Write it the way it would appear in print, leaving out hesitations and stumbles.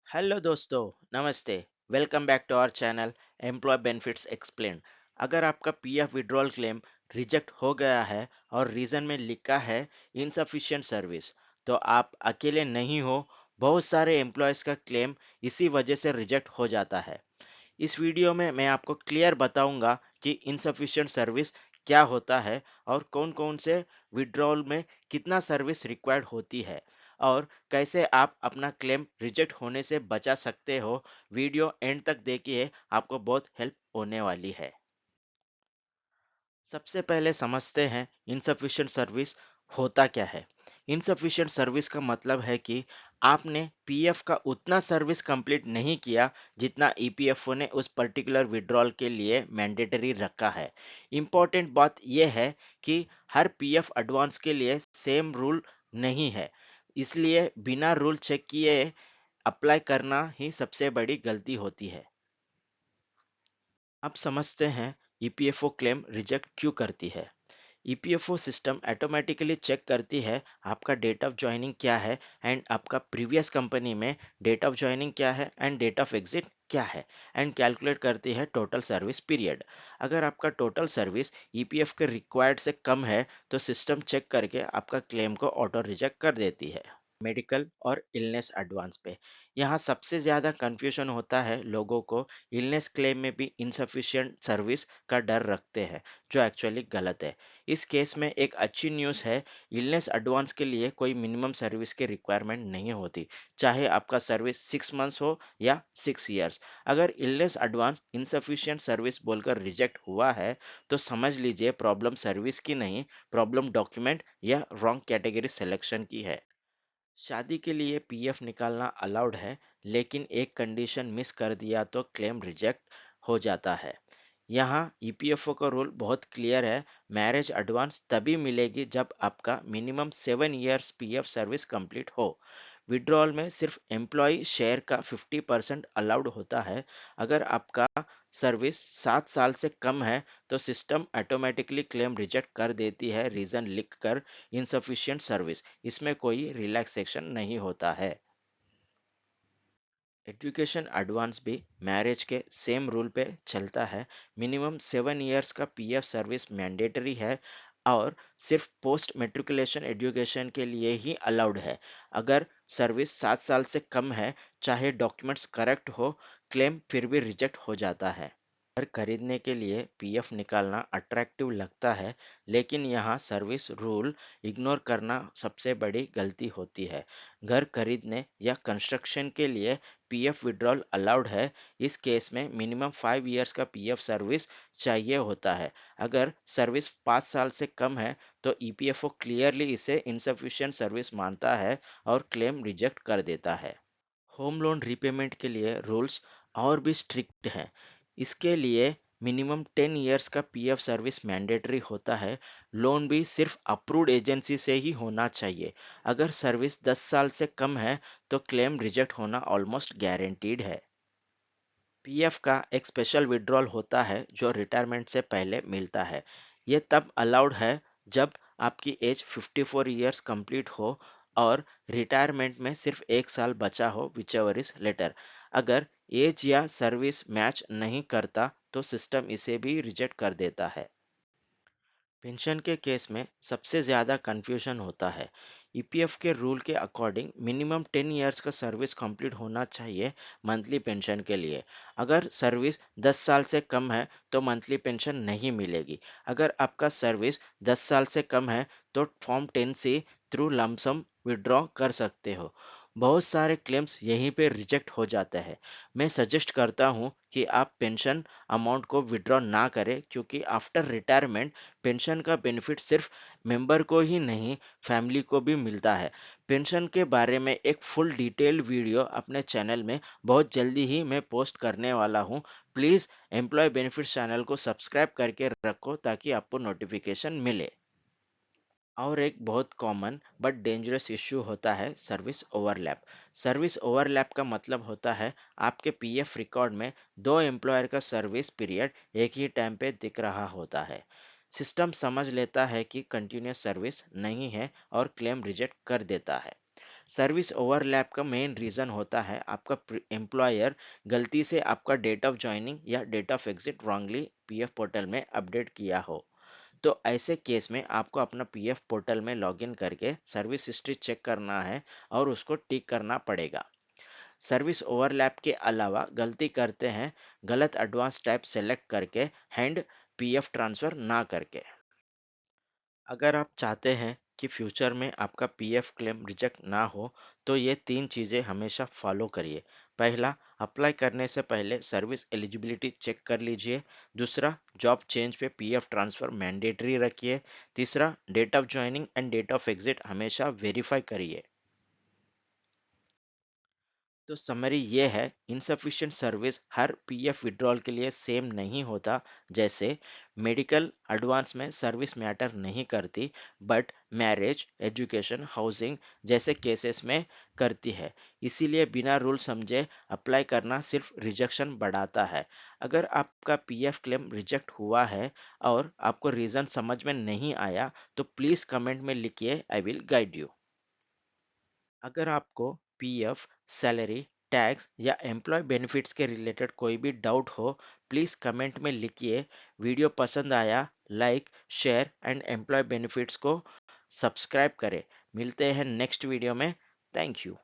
Hello दोस्तों, नमस्ते। Welcome back to our channel employ benefits explain. अगर आपका पीएफ विड्रॉल क्लेम रिजेक्ट हो गया है और रीजन में लिखा है इनसफिशिएंट सर्विस, तो आप अकेले नहीं हो। बहुत सारे एम्प्लॉयज का क्लेम इसी वजह से रिजेक्ट हो जाता है। इस वीडियो में मैं आपको क्लियर बताऊंगा कि इनसफिशिएंट सर्विस क्या होता है और कौन कौन से विड्रॉल में कितना सर्विस रिक्वायर्ड होती है और कैसे आप अपना क्लेम रिजेक्ट होने से बचा सकते हो। वीडियो एंड तक देखिए, आपको बहुत हेल्प होने वाली है। सबसे पहले समझते हैं इनसफिशिएंट सर्विस होता क्या है। इनसफिशिएंट सर्विस का मतलब है कि आपने पीएफ का उतना सर्विस कंप्लीट नहीं किया जितना ईपीएफओ ने उस पर्टिकुलर विड्रॉल के लिए मैंडेटरी रखा है। इंपॉर्टेंट बात यह है कि हर पीएफ एडवांस के लिए सेम रूल नहीं है, इसलिए बिना रूल चेक किए अप्लाई करना ही सबसे बड़ी गलती होती है। अब समझते हैं ईपीएफओ क्लेम रिजेक्ट क्यों करती है। ईपीएफओ सिस्टम ऑटोमेटिकली चेक करती है आपका डेट ऑफ ज्वाइनिंग क्या है एंड आपका प्रीवियस कंपनी में डेट ऑफ ज्वाइनिंग क्या है एंड डेट ऑफ एग्जिट क्या है, एंड कैलकुलेट करती है टोटल सर्विस पीरियड। अगर आपका टोटल सर्विस ईपीएफ के रिक्वायर्ड से कम है तो सिस्टम चेक करके आपका क्लेम को ऑटो रिजेक्ट कर देती है। मेडिकल और इलनेस एडवांस पे यहाँ सबसे ज़्यादा कंफ्यूजन होता है लोगों को। इलनेस क्लेम में भी इनसफिशिएंट सर्विस का डर रखते हैं, जो एक्चुअली गलत है। इस केस में एक अच्छी न्यूज़ है, इलनेस एडवांस के लिए कोई मिनिमम सर्विस की रिक्वायरमेंट नहीं होती, चाहे आपका सर्विस 6 मंथ्स हो या 6 ईयर्स। अगर इलनेस एडवांस इनसफिशिएंट सर्विस बोलकर रिजेक्ट हुआ है तो समझ लीजिए प्रॉब्लम सर्विस की नहीं, प्रॉब्लम डॉक्यूमेंट या रॉन्ग कैटेगरी सिलेक्शन की है। शादी के लिए पीएफ निकालना अलाउड है, लेकिन एक कंडीशन मिस कर दिया तो क्लेम रिजेक्ट हो जाता है। यहाँ ईपीएफओ का रूल बहुत क्लियर है। मैरिज एडवांस तभी मिलेगी जब आपका minimum 7 years PF service complete हो। विड्रॉल में सिर्फ एम्प्लॉय शेयर का 50% अलाउड होता है। अगर आपका सर्विस 7 साल से कम है तो सिस्टम ऑटोमेटिकली क्लेम रिजेक्ट कर देती है, रीजन लिखकर इनसफिशिएंट सर्विस। इसमें कोई रिलैक्सेशन नहीं होता है। एजुकेशन एडवांस भी मैरिज के सेम रूल पे चलता है। मिनिमम 7 ईयर्स का पीएफ सर्विस मैंडेटरी है और सिर्फ पोस्ट मेट्रिकुलेशन एजुकेशन के लिए ही अलाउड है। अगर सर्विस 7 साल से कम है, चाहे डॉक्यूमेंट्स करेक्ट हो, क्लेम फिर भी रिजेक्ट हो जाता है। घर खरीदने के लिए पीएफ निकालना अट्रैक्टिव लगता है, लेकिन यहाँ सर्विस रूल इग्नोर करना सबसे बड़ी गलती होती है। घर खरीदने या कंस्ट्रक्शन के लिए पीएफ विड्रॉल अलाउड है। इस केस में मिनिमम 5 ईयर्स का पीएफ सर्विस चाहिए होता है। अगर सर्विस 5 साल से कम है तो ईपीएफओ क्लियरली इसे इनसफिशिएंट सर्विस मानता है और क्लेम रिजेक्ट कर देता है। होम लोन रीपेमेंट के लिए रूल्स और भी स्ट्रिक्ट हैं। इसके लिए मिनिमम 10 ईयर्स का पीएफ सर्विस मैंडेटरी होता है। लोन भी सिर्फ अप्रूव्ड एजेंसी से ही होना चाहिए। अगर सर्विस 10 साल से कम है तो क्लेम रिजेक्ट होना ऑलमोस्ट गारंटीड है। पीएफ का एक स्पेशल विड्रॉल होता है जो रिटायरमेंट से पहले मिलता है। ये तब अलाउड है जब आपकी एज 54 ईयर्स कंप्लीट हो और रिटायरमेंट में सिर्फ 1 साल बचा हो, विचेवर इज लेटर। अगर एज या सर्विस मैच नहीं करता तो सिस्टम इसे भी रिजेक्ट कर देता है। पेंशन के केस में सबसे ज़्यादा कन्फ्यूजन होता है। ईपीएफ के रूल के अकॉर्डिंग मिनिमम 10 ईयर्स का सर्विस कंप्लीट होना चाहिए मंथली पेंशन के लिए। अगर सर्विस 10 साल से कम है तो मंथली पेंशन नहीं मिलेगी। अगर आपका सर्विस 10 साल से कम है तो फॉर्म 10 से थ्रू लमसम विड्रॉ कर सकते हो। बहुत सारे क्लेम्स यहीं पे रिजेक्ट हो जाते हैं। मैं सजेस्ट करता हूँ कि आप पेंशन अमाउंट को विड्रॉ ना करें, क्योंकि आफ्टर रिटायरमेंट पेंशन का बेनिफिट सिर्फ मेंबर को ही नहीं, फैमिली को भी मिलता है। पेंशन के बारे में एक फुल डिटेल्ड वीडियो अपने चैनल में बहुत जल्दी ही मैं पोस्ट करने वाला हूँ। प्लीज़ एम्प्लॉय बेनिफिट्स चैनल को सब्सक्राइब करके रखो ताकि आपको नोटिफिकेशन मिले। और एक बहुत कॉमन बट डेंजरस इश्यू होता है सर्विस ओवरलैप। सर्विस ओवरलैप का मतलब होता है आपके पीएफ रिकॉर्ड में दो एम्प्लॉयर का सर्विस पीरियड एक ही टाइम पे दिख रहा होता है। सिस्टम समझ लेता है कि कंटिन्यूस सर्विस नहीं है और क्लेम रिजेक्ट कर देता है। सर्विस ओवरलैप का मेन रीजन होता है आपका एम्प्लॉयर गलती से आपका डेट ऑफ ज्वाइनिंग या date of exit wrongly PF portal में अपडेट किया हो। तो ऐसे केस में आपको अपना पीएफ पोर्टल में लॉगिन करके सर्विस हिस्ट्री चेक करना है और उसको टिक करना पड़ेगा। सर्विस ओवरलैप के अलावा गलती करते हैं गलत एडवांस टाइप सेलेक्ट करके हैंड पीएफ ट्रांसफर ना करके। अगर आप चाहते हैं कि फ्यूचर में आपका पीएफ क्लेम रिजेक्ट ना हो तो ये तीन चीज़ें हमेशा फॉलो करिए। पहला, अप्लाई करने से पहले सर्विस एलिजिबिलिटी चेक कर लीजिए। दूसरा, जॉब चेंज पे पीएफ ट्रांसफ़र मैंडेटरी रखिए। तीसरा, date of joining and date of exit हमेशा वेरीफाई करिए। तो समरी ये है, इनसफिशिएंट सर्विस हर पीएफ विड्रॉल के लिए सेम नहीं होता। जैसे मेडिकल एडवांस में सर्विस मैटर नहीं करती, बट मैरिज, एजुकेशन, हाउसिंग जैसे केसेस में करती है। इसीलिए बिना रूल समझे अप्लाई करना सिर्फ रिजेक्शन बढ़ाता है। अगर आपका पीएफ क्लेम रिजेक्ट हुआ है और आपको रीज़न समझ में नहीं आया तो प्लीज़ कमेंट में लिखिए, आई विल गाइड यू। अगर आपको पीएफ, सैलरी, टैक्स या एम्प्लॉय बेनिफिट्स के रिलेटेड कोई भी डाउट हो, प्लीज़ कमेंट में लिखिए। वीडियो पसंद आया, like, share and employ benefits को सब्सक्राइब करें। मिलते हैं नेक्स्ट वीडियो में। Thank you.